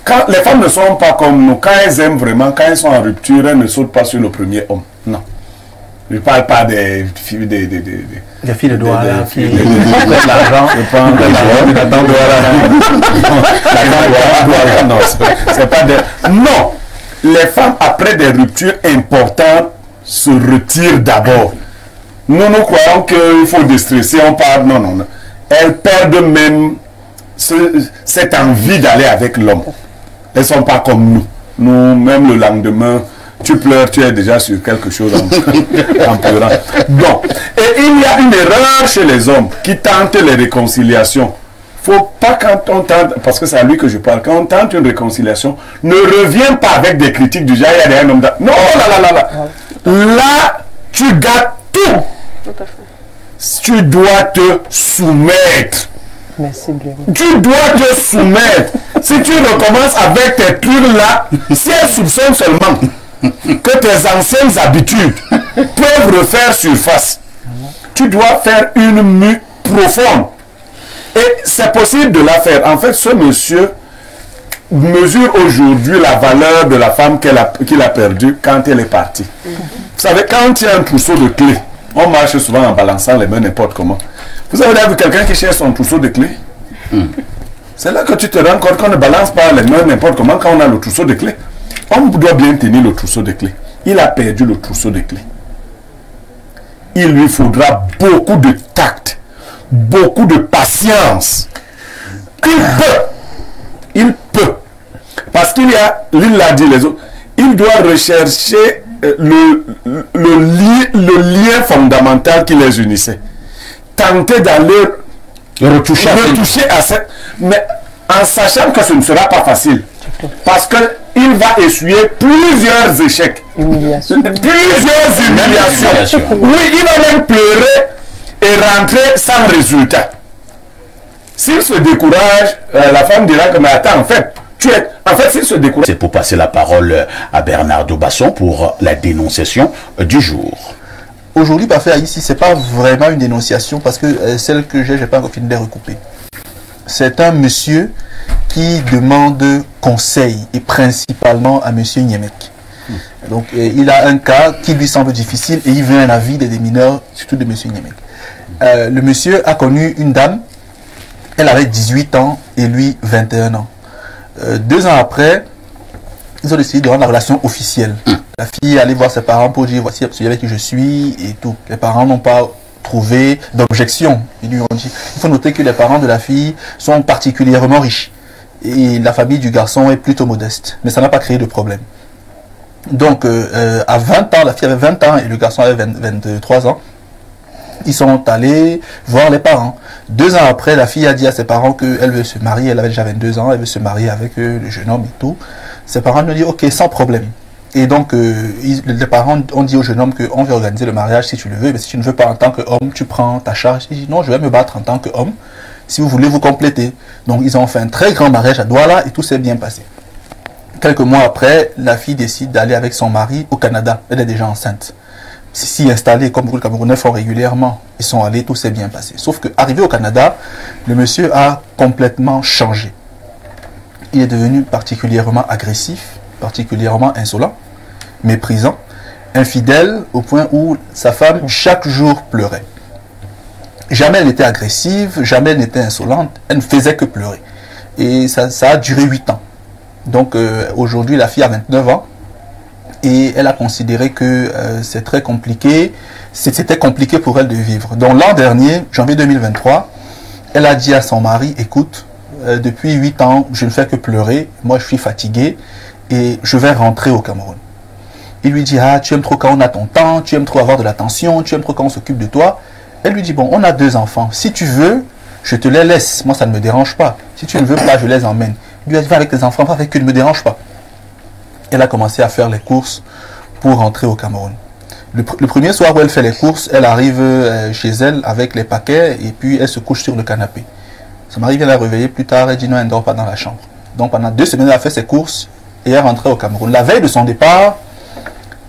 Quand les femmes ne sont pas comme nous, quand elles aiment vraiment, quand elles sont en rupture, elles ne sautent pas sur le premier homme. Non. Je ne parle pas des filles des filles de Douala, des filles de l'argent. Je prends de l'argent. Non, c'est pas des... Non. Les femmes, après des ruptures importantes, se retirent d'abord. Nous croyons qu'il faut déstresser, on parle. Non, non, non. Elles perdent même cette envie d'aller avec l'homme. Elles ne sont pas comme nous. Nous, même le lendemain, tu pleures, tu es déjà sur quelque chose en pleurant. Donc, et il y a une erreur chez les hommes qui tentent les réconciliations. Faut pas quand on tente, parce que c'est à lui que je parle, quand on tente une réconciliation, ne reviens pas avec des critiques du genre, il y a un homme non, là. Là, tu gâtes tout. Tu dois te soumettre. Merci bien. Tu dois te soumettre. Si tu recommences avec tes trucs là, si elles soupçonnent seulement que tes anciennes habitudes peuvent refaire surface, tu dois faire une mue profonde. Et c'est possible de la faire. En fait, ce monsieur mesure aujourd'hui la valeur de la femme qu'il a perdue quand elle est partie. Vous savez, quand il y a un trousseau de clés, on marche souvent en balançant les mains n'importe comment. Vous avez déjà vu quelqu'un qui cherche son trousseau de clés? C'est là que tu te rends compte qu'on ne balance pas les mains n'importe comment quand on a le trousseau de clés. On doit bien tenir le trousseau de clés. Il a perdu le trousseau de clés. Il lui faudra beaucoup de tact, beaucoup de patience. Il peut. Parce qu'il y a, l'île l'a dit les autres, il doit rechercher le lien fondamental qui les unissait. Tenter d'aller retoucher à cette... Mais en sachant que ce ne sera pas facile. Parce qu'il va essuyer plusieurs échecs. Plusieurs humiliations. Oui, il va même pleurer et rentrer sans résultat. S'il se décourage, la femme dira que mais attends, en fait, s'il se décourage... C'est pour passer la parole à Bernard Dobasson pour la dénonciation du jour. Aujourd'hui, parfait, ici, c'est pas vraiment une dénonciation parce que celle que j'ai pas encore fini de les recouper. C'est un monsieur qui demande conseil et principalement à monsieur Niemek. Donc, il a un cas qui lui semble difficile et il veut un avis des mineurs, surtout de monsieur Niemek. Le monsieur a connu une dame, elle avait 18 ans et lui 21 ans. 2 ans après, ils ont décidé de rendre la relation officielle. La fille est allée voir ses parents pour dire voici celui avec qui je suis et tout. Les parents n'ont pas trouvé d'objection. Ils lui ont dit il faut noter que les parents de la fille sont particulièrement riches et la famille du garçon est plutôt modeste. Mais ça n'a pas créé de problème. Donc à 20 ans, la fille avait 20 ans et le garçon avait 23 ans. Ils sont allés voir les parents. 2 ans après, la fille a dit à ses parents qu'elle veut se marier. Elle avait déjà 22 ans, elle veut se marier avec le jeune homme et tout. Ses parents lui ont dit ok, sans problème. Et donc, les parents ont dit au jeune homme qu'on veut organiser le mariage si tu le veux, mais si tu ne veux pas en tant qu'homme, tu prends ta charge. Il dit non, je vais me battre en tant qu'homme, si vous voulez vous compléter. Donc, ils ont fait un très grand mariage à Douala et tout s'est bien passé. Quelques mois après, la fille décide d'aller avec son mari au Canada. Elle est déjà enceinte. S'y installer, comme les Camerounais font régulièrement, ils sont allés, tout s'est bien passé. Sauf qu'arrivé au Canada, le monsieur a complètement changé. Il est devenu particulièrement agressif, particulièrement insolent, méprisant, infidèle au point où sa femme chaque jour pleurait. Jamais elle n'était agressive, jamais elle n'était insolente, elle ne faisait que pleurer. Et ça a duré 8 ans. Donc aujourd'hui la fille a 29 ans et elle a considéré que c'est très compliqué, c'était compliqué pour elle de vivre. Donc l'an dernier, janvier 2023, elle a dit à son mari, écoute, depuis 8 ans je ne fais que pleurer, moi je suis fatiguée et je vais rentrer au Cameroun. Il lui dit, ah, tu aimes trop quand on a ton temps, tu aimes trop avoir de l'attention, tu aimes trop quand on s'occupe de toi. Elle lui dit, bon, on a 2 enfants. Si tu veux, je te les laisse. Moi, ça ne me dérange pas. Si tu ne veux pas, je les emmène. Il lui a dit, va avec tes enfants, va avec eux, ne me dérange pas. Elle a commencé à faire les courses pour rentrer au Cameroun. Le premier soir où elle fait les courses, elle arrive chez elle avec les paquets et puis elle se couche sur le canapé. Son mari vient la réveiller plus tard, elle dit non, elle ne dort pas dans la chambre. Donc pendant 2 semaines, elle a fait ses courses et elle est rentrée au Cameroun. La veille de son départ,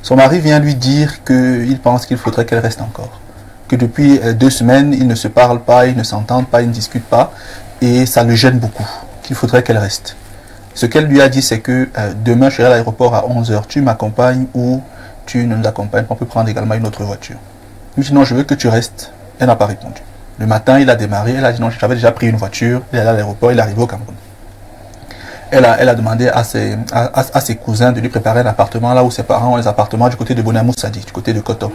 son mari vient lui dire qu'il pense qu'il faudrait qu'elle reste encore. Que depuis 2 semaines, ils ne se parlent pas, ils ne s'entendent pas, ils ne discutent pas. Et ça le gêne beaucoup, qu'il faudrait qu'elle reste. Ce qu'elle lui a dit, c'est que demain, je serai à l'aéroport à 11 h. Tu m'accompagnes ou tu ne nous accompagnes pas. On peut prendre également une autre voiture. Il lui dit non, je veux que tu restes. Elle n'a pas répondu. Le matin, il a démarré. Elle a dit non, j'avais déjà pris une voiture. Il est allé à l'aéroport. Il est arrivé au Cameroun. Elle a demandé à ses cousins de lui préparer un appartement là où ses parents ont les appartements du côté de Bonamoussadi, du côté de Koto.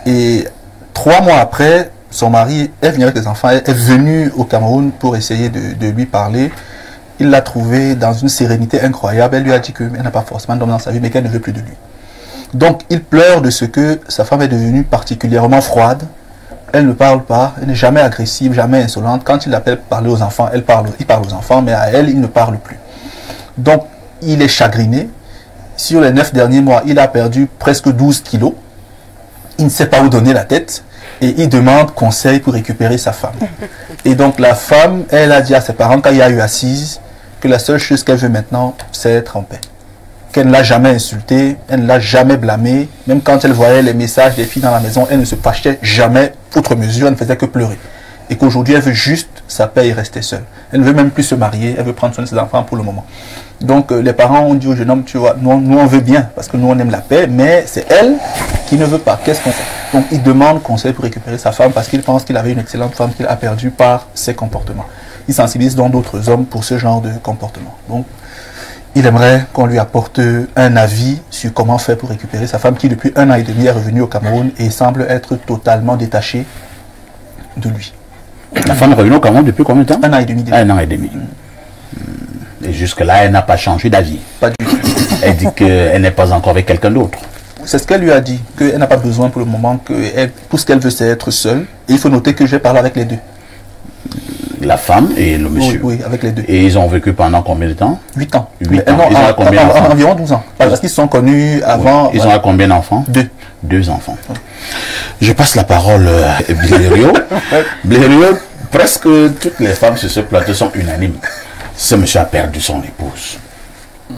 Et 3 mois après, son mari est venu avec les enfants, est venu au Cameroun pour essayer de lui parler. Il l'a trouvé dans une sérénité incroyable. Elle lui a dit qu'elle n'a pas forcément d'homme dans sa vie, mais qu'elle ne veut plus de lui. Donc il pleure de ce que sa femme est devenue particulièrement froide. Elle ne parle pas, elle n'est jamais agressive, jamais insolente. Quand il l'appelle pour parler aux enfants, il parle aux enfants, mais à elle, il ne parle plus. Donc, il est chagriné. Sur les 9 derniers mois, il a perdu presque 12 kilos. Il ne sait pas où donner la tête. Et il demande conseil pour récupérer sa femme. Et donc, la femme, elle a dit à ses parents, quand il y a eu assise, que la seule chose qu'elle veut maintenant, c'est être en paix. Qu'elle ne l'a jamais insulté, elle ne l'a jamais blâmé. Même quand elle voyait les messages des filles dans la maison, elle ne se fâchait jamais, outre mesure, elle ne faisait que pleurer. Et qu'aujourd'hui, elle veut juste sa paix et rester seule. Elle ne veut même plus se marier, elle veut prendre soin de ses enfants pour le moment. Donc les parents ont dit au jeune homme, tu vois, nous on veut bien, parce que nous on aime la paix, mais c'est elle qui ne veut pas. Qu'est-ce qu'on fait? Donc il demande conseil pour récupérer sa femme, parce qu'il pense qu'il avait une excellente femme qu'il a perdue par ses comportements. Il sensibilise donc d'autres hommes pour ce genre de comportement. Donc il aimerait qu'on lui apporte un avis sur comment faire pour récupérer sa femme qui depuis 1 an et demi est revenue au Cameroun et semble être totalement détachée de lui. La femme est revenue au Cameroun depuis combien de temps? 1 an et demi. 1 an et demi. Et jusque-là, elle n'a pas changé d'avis. Pas du tout. Elle dit qu'elle n'est pas encore avec quelqu'un d'autre. C'est ce qu'elle lui a dit, qu'elle n'a pas besoin pour le moment, que tout ce qu'elle veut c'est être seule. Et il faut noter que j'ai parlé avec les deux. La femme et le monsieur. Oui, avec les deux. Et ils ont vécu pendant combien de temps? 8 ans. 8 ans. Ils ont combien d'enfants? Environ 12 ans. Parce qu'ils se sont connus avant... Oui. Ils ont combien d'enfants? 2. 2 enfants. Oui. Je passe la parole à Blériot. Blériot, presque toutes les femmes sur ce plateau sont unanimes. Ce monsieur a perdu son épouse.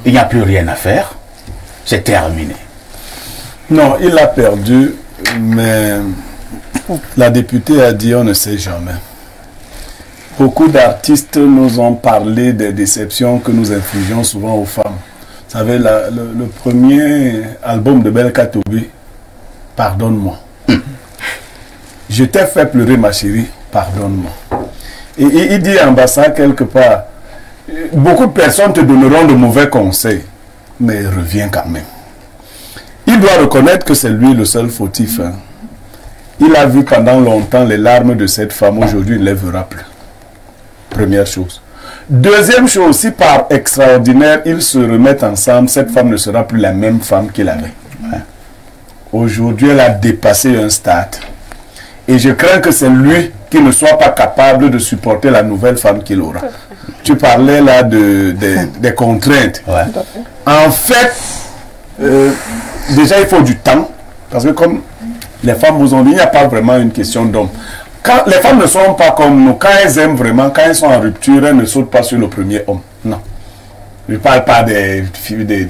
Il n'y a plus rien à faire. C'est terminé. Non, il l'a perdu, mais la députée a dit on ne sait jamais. Beaucoup d'artistes nous ont parlé des déceptions que nous infligeons souvent aux femmes. Vous savez, le premier album de Belka Tobi, Pardonne-moi. Je t'ai fait pleurer ma chérie, pardonne-moi. Et il dit en bas quelque part, beaucoup de personnes te donneront de mauvais conseils, mais reviens quand même. Il doit reconnaître que c'est lui le seul fautif. Hein. Il a vu pendant longtemps les larmes de cette femme, aujourd'hui il ne les verra plus. Première chose. Deuxième chose, si par extraordinaire ils se remettent ensemble, cette femme ne sera plus la même femme qu'il avait. Ouais. Aujourd'hui, elle a dépassé un stade. Et je crains que c'est lui qui ne soit pas capable de supporter la nouvelle femme qu'il aura. Tu parlais là des contraintes. Ouais. En fait, déjà il faut du temps. Parce que comme les femmes vous ont dit, il n'y a pas vraiment une question d'homme. Quand les femmes ne sont pas comme nous, quand elles aiment vraiment, quand elles sont en rupture, elles ne sautent pas sur le premier homme. Non. Je ne parle pas des filles des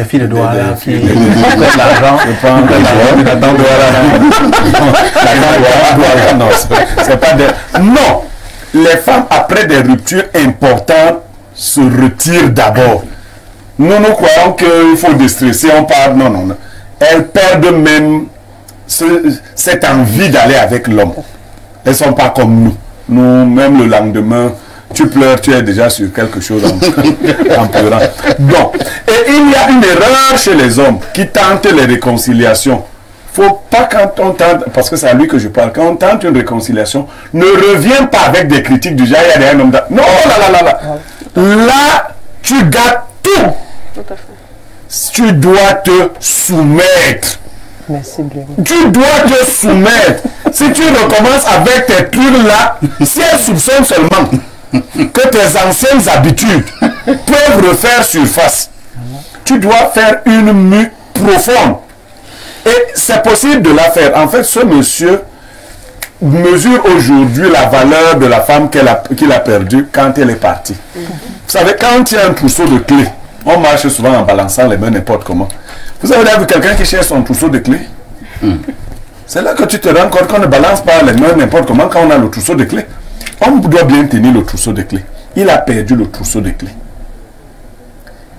filles de Douala qui l'argent. Je prends l'argent. Non, c'est pas des... Non. Les femmes, après des ruptures importantes, se retirent d'abord. Nous croyons qu'il faut déstresser, on parle. Non, non, non. Elles perdent même cette envie d'aller avec l'homme. Elles ne sont pas comme nous. Nous, même le lendemain, tu pleures, tu es déjà sur quelque chose en pleurant. Donc, et il y a une erreur chez les hommes qui tentent les réconciliations. Il ne faut pas quand on tente, parce que c'est à lui que je parle, quand on tente une réconciliation, ne reviens pas avec des critiques du genre, il y a un homme d'âme. Non, là. Là, tu gâtes tout. Tout à fait. Tu dois te soumettre. Merci, Blériot. Tu dois te soumettre. Si tu recommences avec tes trucs là, si elles soupçonnent seulement que tes anciennes habitudes peuvent refaire surface, tu dois faire une mue profonde. Et c'est possible de la faire. En fait, ce monsieur mesure aujourd'hui la valeur de la femme qu'il a perdue quand elle est partie. Vous savez, quand il y a un trousseau de clés, on marche souvent en balançant les mains n'importe comment. Vous avez déjà vu quelqu'un qui cherche son trousseau de clés? C'est là que tu te rends compte qu'on ne balance pas les mains n'importe comment quand on a le trousseau de clés. On doit bien tenir le trousseau de clés. Il a perdu le trousseau de clés.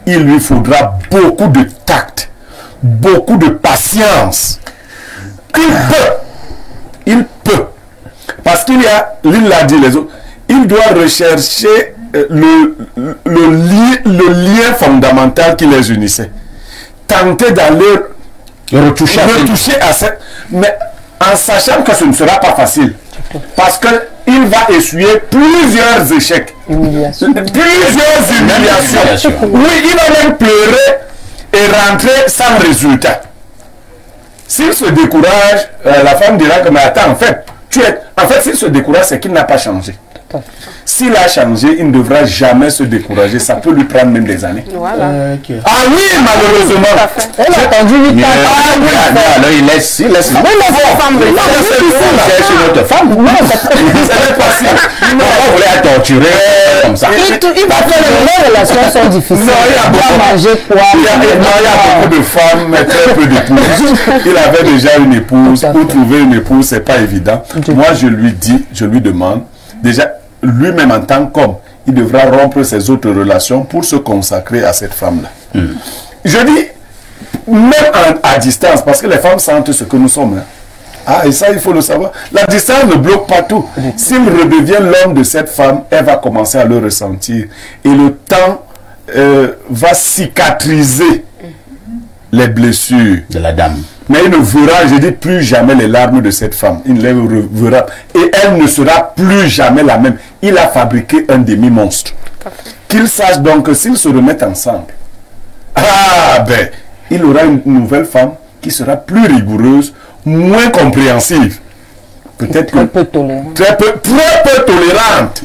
il lui faudra beaucoup de tact, beaucoup de patience. Il peut. Parce qu'il y a, l'île l'a dit les autres, il doit rechercher le lien fondamental qui les unissait. Tenter d'aller retoucher à cette... Mais en sachant que ce ne sera pas facile. Parce qu'il va essuyer plusieurs échecs. Plusieurs humiliations. Oui, il va même pleurer et rentrer sans résultat. S'il se décourage, la femme dira que mais attends, en fait, s'il se décourage, c'est qu'il n'a pas changé. S'il a changé, il ne devra jamais se décourager. Ça peut lui prendre même des années. Voilà. Ah oui, malheureusement. On a entendu 8 ans. Alors il laisse. Oui, mais c'est femme. C'est notre femme. C'est facile. On voulait la torturer comme ça. Il va faire les relations sont difficiles. Non, il y a beaucoup de femmes, mais très peu d'épouses. Il avait déjà une épouse. Pour trouver une épouse, c'est pas évident. Moi, je lui dis, je lui demande, déjà, lui-même en tant qu'homme, il devra rompre ses autres relations pour se consacrer à cette femme-là. Je dis, même à distance, parce que les femmes sentent ce que nous sommes. Hein. Ah, et ça, il faut le savoir. La distance ne bloque pas tout. S'il redevient l'homme de cette femme, elle va commencer à le ressentir. Et le temps va cicatriser les blessures de la dame. Mais il ne verra, je dis, plus jamais les larmes de cette femme. Il ne les verra. Et elle ne sera plus jamais la même. Il a fabriqué un demi-monstre. Qu'il sache donc que s'ils se remettent ensemble, il aura une nouvelle femme qui sera plus rigoureuse, moins compréhensive. Peut-être que... Très peu tolérante.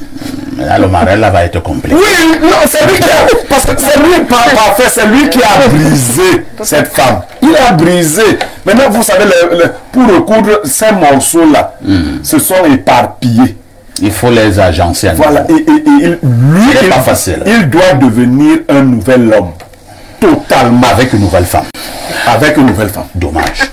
Là, le mari là va être complet. Oui, non, c'est lui qui a... Parce que c'est lui parfait, c'est lui qui a brisé cette femme. Il a brisé. Maintenant, vous savez, pour recoudre ces morceaux-là, se sont éparpillés. Il faut les agencer. Voilà, et lui, c'est pas facile. Il doit devenir un nouvel homme. Totalement. Avec une nouvelle femme. Avec une nouvelle femme. Dommage.